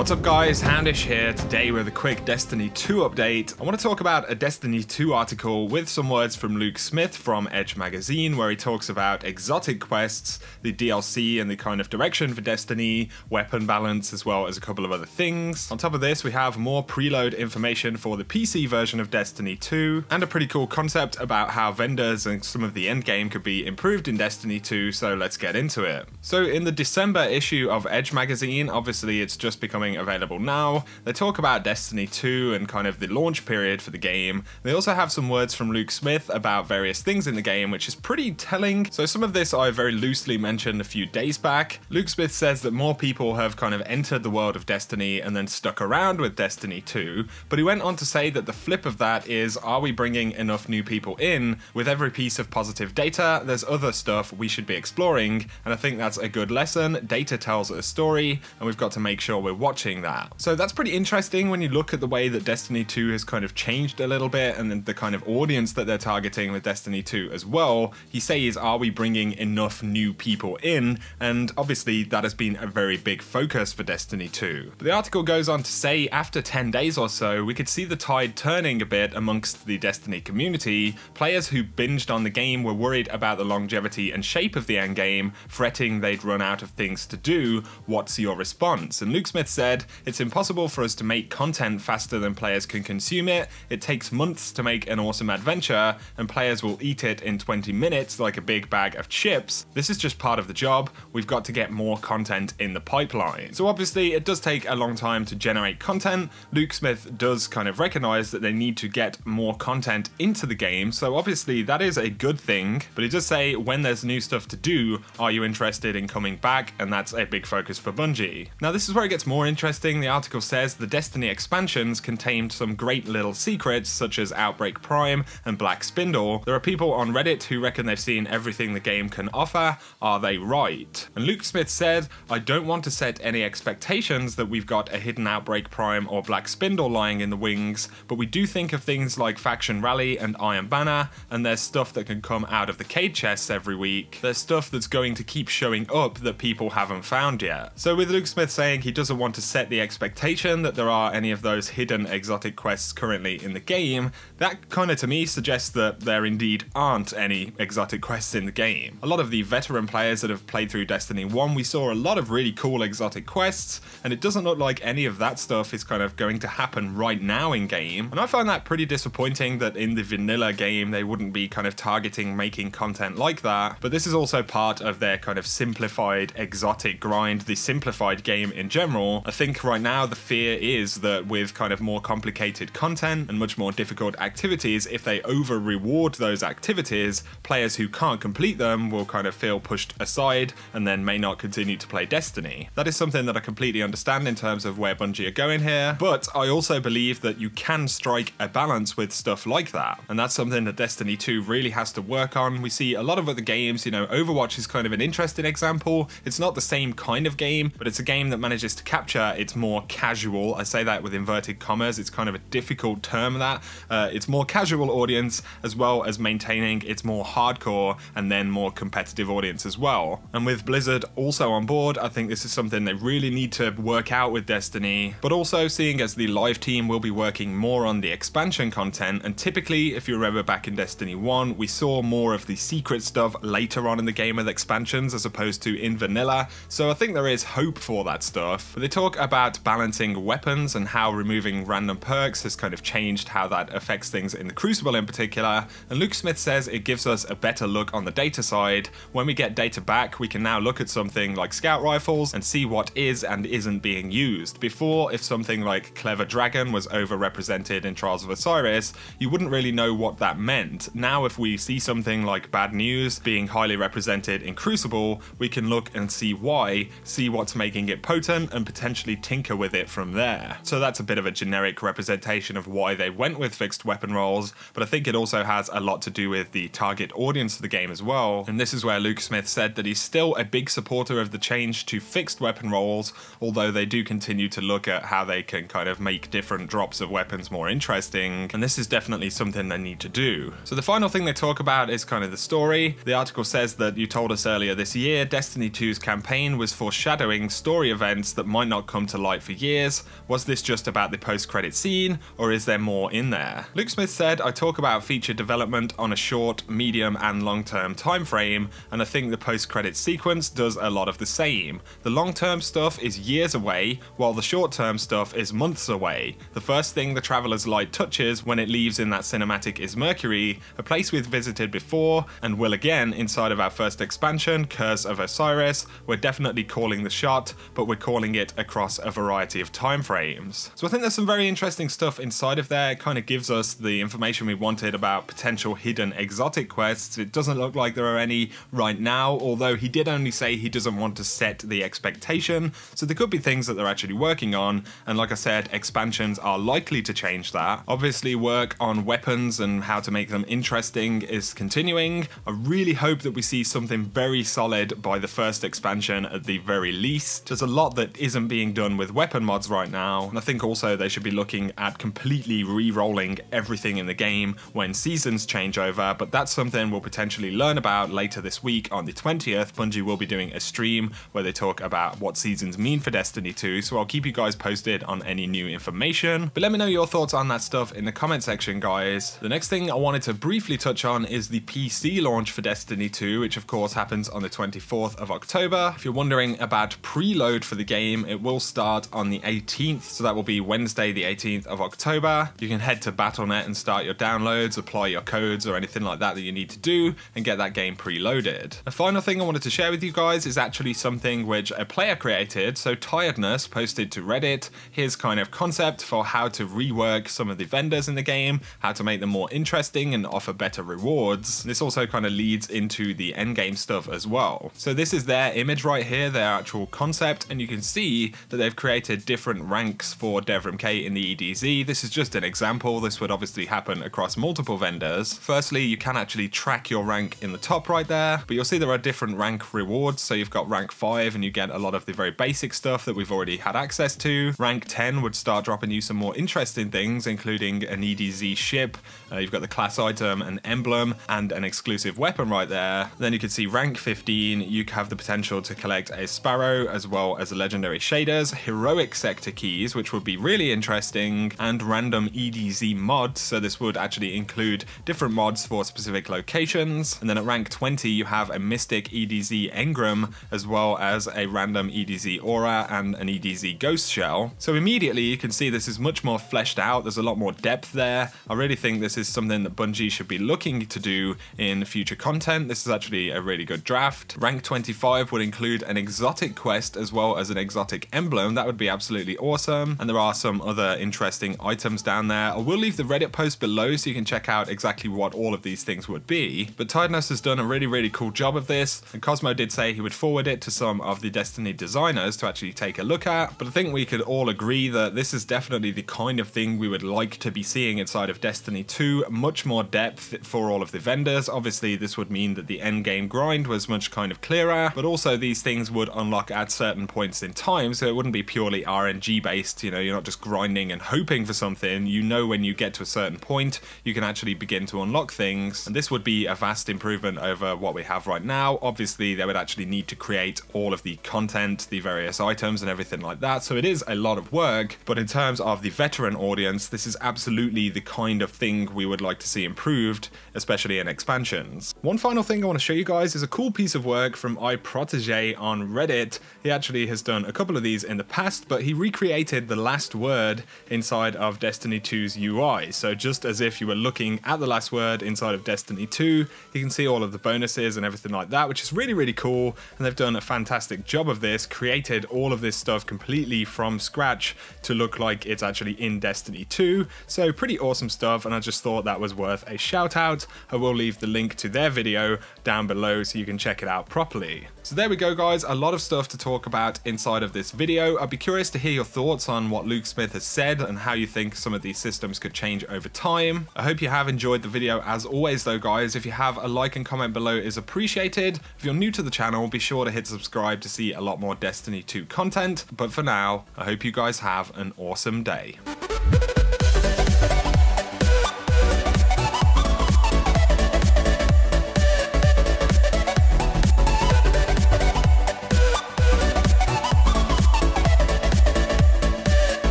What's up guys, Houndish here, today with a quick Destiny 2 update. I want to talk about a Destiny 2 article with some words from Luke Smith from Edge magazine, where he talks about exotic quests, the DLC and the kind of direction for Destiny, weapon balance, as well as a couple of other things. On top of this, we have more preload information for the PC version of Destiny 2, and a pretty cool concept about how vendors and some of the endgame could be improved in Destiny 2, so let's get into it. So in the December issue of Edge magazine, obviously it's just becoming available now, they talk about Destiny 2 and kind of the launch period for the game. They also have some words from Luke Smith about various things in the game, which is pretty telling. So some of this I very loosely mentioned a few days back. Luke Smith says that more people have kind of entered the world of Destiny and then stuck around with Destiny 2, but he went on to say that the flip of that is, are we bringing enough new people in? With every piece of positive data, there's other stuff we should be exploring, and I think that's a good lesson. Data tells a story, and we've got to make sure we're watching that. So that's pretty interesting when you look at the way that Destiny 2 has kind of changed a little bit, and then the kind of audience that they're targeting with Destiny 2 as well. He says, are we bringing enough new people in? And obviously that has been a very big focus for Destiny 2. But the article goes on to say, after 10 days or so, we could see the tide turning a bit amongst the Destiny community. Players who binged on the game were worried about the longevity and shape of the endgame, fretting they'd run out of things to do. What's your response? And Luke Smith said, it's impossible for us to make content faster than players can consume it. It takes months to make an awesome adventure, and players will eat it in 20 minutes like a big bag of chips. This is just part of the job. We've got to get more content in the pipeline. So obviously it does take a long time to generate content. Luke Smith does kind of recognize that they need to get more content into the game, so obviously that is a good thing, but he does say when there's new stuff to do, are you interested in coming back? And that's a big focus for Bungie. Now this is where it gets more interesting. The article says the Destiny expansions contained some great little secrets such as Outbreak Prime and Black Spindle. There are people on Reddit who reckon they've seen everything the game can offer. Are they right? And Luke Smith said, I don't want to set any expectations that we've got a hidden Outbreak Prime or Black Spindle lying in the wings, but we do think of things like Faction Rally and Iron Banner, and there's stuff that can come out of the cade chests every week. There's stuff that's going to keep showing up that people haven't found yet. So with Luke Smith saying he doesn't want to set the expectation that there are any of those hidden exotic quests currently in the game, that kind of to me suggests that there indeed aren't any exotic quests in the game. A lot of the veteran players that have played through Destiny 1, we saw a lot of really cool exotic quests, and it doesn't look like any of that stuff is kind of going to happen right now in game, and I find that pretty disappointing that in the vanilla game they wouldn't be kind of targeting making content like that. But this is also part of their kind of simplified exotic grind, the simplified game in general. I think right now the fear is that with kind of more complicated content and much more difficult activities, if they over reward those activities, players who can't complete them will kind of feel pushed aside and then may not continue to play Destiny. That is something that I completely understand in terms of where Bungie are going here, but I also believe that you can strike a balance with stuff like that, and that's something that Destiny 2 really has to work on. We see a lot of other games, you know, Overwatch is kind of an interesting example. It's not the same kind of game, but it's a game that manages to capture its more casual, I say that with inverted commas, it's kind of a difficult term that, it's more casual audience, as well as maintaining its more hardcore and then more competitive audience as well. And with Blizzard also on board, I think this is something they really need to work out with Destiny, but also seeing as the live team will be working more on the expansion content, and typically, if you remember back in Destiny 1, we saw more of the secret stuff later on in the game with expansions as opposed to in vanilla, so I think there is hope for that stuff. But they talk about balancing weapons and how removing random perks has kind of changed how that affects things in the Crucible in particular, and Luke Smith says it gives us a better look on the data side. When we get data back, we can now look at something like scout rifles and see what is and isn't being used. Before, if something like Clever Dragon was overrepresented in Trials of Osiris, you wouldn't really know what that meant. Now if we see something like Bad News being highly represented in Crucible, we can look and see why, see what's making it potent, and potentially tinker with it from there. So that's a bit of a generic representation of why they went with fixed weapon roles, but I think it also has a lot to do with the target audience of the game as well. And this is where Luke Smith said that he's still a big supporter of the change to fixed weapon roles, although they do continue to look at how they can kind of make different drops of weapons more interesting, and this is definitely something they need to do. So the final thing they talk about is kind of the story. The article says that you told us earlier this year Destiny 2's campaign was foreshadowing story events that might not come to light for years? Was this just about the post-credit scene, or is there more in there? Luke Smith said, I talk about feature development on a short, medium and long-term time frame, and I think the post-credit sequence does a lot of the same. The long-term stuff is years away, while the short-term stuff is months away. The first thing the Traveler's Light touches when it leaves in that cinematic is Mercury, a place we've visited before and will again inside of our first expansion, Curse of Osiris. We're definitely calling the shot, but we're calling it across a variety of time frames. So I think there's some very interesting stuff inside of there. It kind of gives us the information we wanted about potential hidden exotic quests. It doesn't look like there are any right now, although he did only say he doesn't want to set the expectation, so there could be things that they're actually working on, and like I said, expansions are likely to change that. Obviously work on weapons and how to make them interesting is continuing. I really hope that we see something very solid by the first expansion at the very least. There's a lot that isn't being done with weapon mods right now, and I think also they should be looking at completely re-rolling everything in the game when seasons change over, but that's something we'll potentially learn about later this week on the 20th. Bungie will be doing a stream where they talk about what seasons mean for Destiny 2, so I'll keep you guys posted on any new information. But let me know your thoughts on that stuff in the comment section, guys. The next thing I wanted to briefly touch on is the PC launch for Destiny 2, which of course happens on the 24th of October. If you're wondering about preload for the game, it will start on the 18th, so that will be Wednesday the 18th of October. You can head to Battle.net and start your downloads, apply your codes or anything like that that you need to do, and get that game preloaded. The final thing I wanted to share with you guys is actually something which a player created. So Tiredness posted to Reddit his kind of concept for how to rework some of the vendors in the game, how to make them more interesting and offer better rewards. This also kind of leads into the endgame stuff as well. So this is their image right here, their actual concept, and you can see that they've created different ranks for Devrim K in the EDZ. This is just an example. This would obviously happen across multiple vendors. Firstly, you can actually track your rank in the top right there, but you'll see there are different rank rewards. So you've got rank 5 and you get a lot of the very basic stuff that we've already had access to. Rank 10 would start dropping you some more interesting things, including an EDZ ship. You've got the class item, an emblem, and an exclusive weapon right there. Then you can see rank 15, you have the potential to collect a Sparrow as well as legendary shaders, heroic sector keys, which would be really interesting, and random EDZ mods. So this would actually include different mods for specific locations. And then at rank 20, you have a mystic EDZ engram, as well as a random EDZ aura and an EDZ ghost shell. So immediately you can see this is much more fleshed out. There's a lot more depth there. I really think this is something that Bungie should be looking to do in future content. This is actually a really good draft. Rank 25 would include an exotic quest as well as an exotic emblem. That would be absolutely awesome. And there are some other interesting items down there. I will leave the Reddit post below so you can check out exactly what all of these things would be. But Tiredness has done a really cool job of this, and Cosmo did say he would forward it to some of the Destiny designers to actually take a look at. But I think we could all agree that this is definitely the kind of thing we would like to be seeing inside of Destiny 2. Much more depth for all of the vendors. Obviously this would mean that the end game grind was much kind of clearer, but also these things would unlock at certain points in time, so it wouldn't be purely RNG based. You know, you're not just grinding and hoping for something. You know, when you get to a certain point, you can actually begin to unlock things, and this would be a vast improvement over what we have right now. Obviously they would actually need to create all of the content, the various items and everything like that, so it is a lot of work, but in terms of the veteran audience, this is absolutely the kind of thing we would like to see improved, especially in expansions. One final thing I want to show you guys is a cool piece of work from iProtege on Reddit. He actually has done a couple of these in the past, but he recreated the last word inside of Destiny 2's UI. So just as if you were looking at the last word inside of Destiny 2, you can see all of the bonuses and everything like that, which is really cool, and they've done a fantastic job of this, created all of this stuff completely from scratch to look like it's actually in Destiny 2. So pretty awesome stuff, and I just thought that was worth a shout out. I will leave the link to their video down below so you can check it out properly. So there we go, guys, a lot of stuff to talk about inside of this video. I'd be curious to hear your thoughts on what Luke Smith has said and how you think some of these systems could change over time. I hope you have enjoyed the video. As always though, guys, if you have, a like and comment below is appreciated. If you're new to the channel, be sure to hit subscribe to see a lot more Destiny 2 content. But for now, I hope you guys have an awesome day.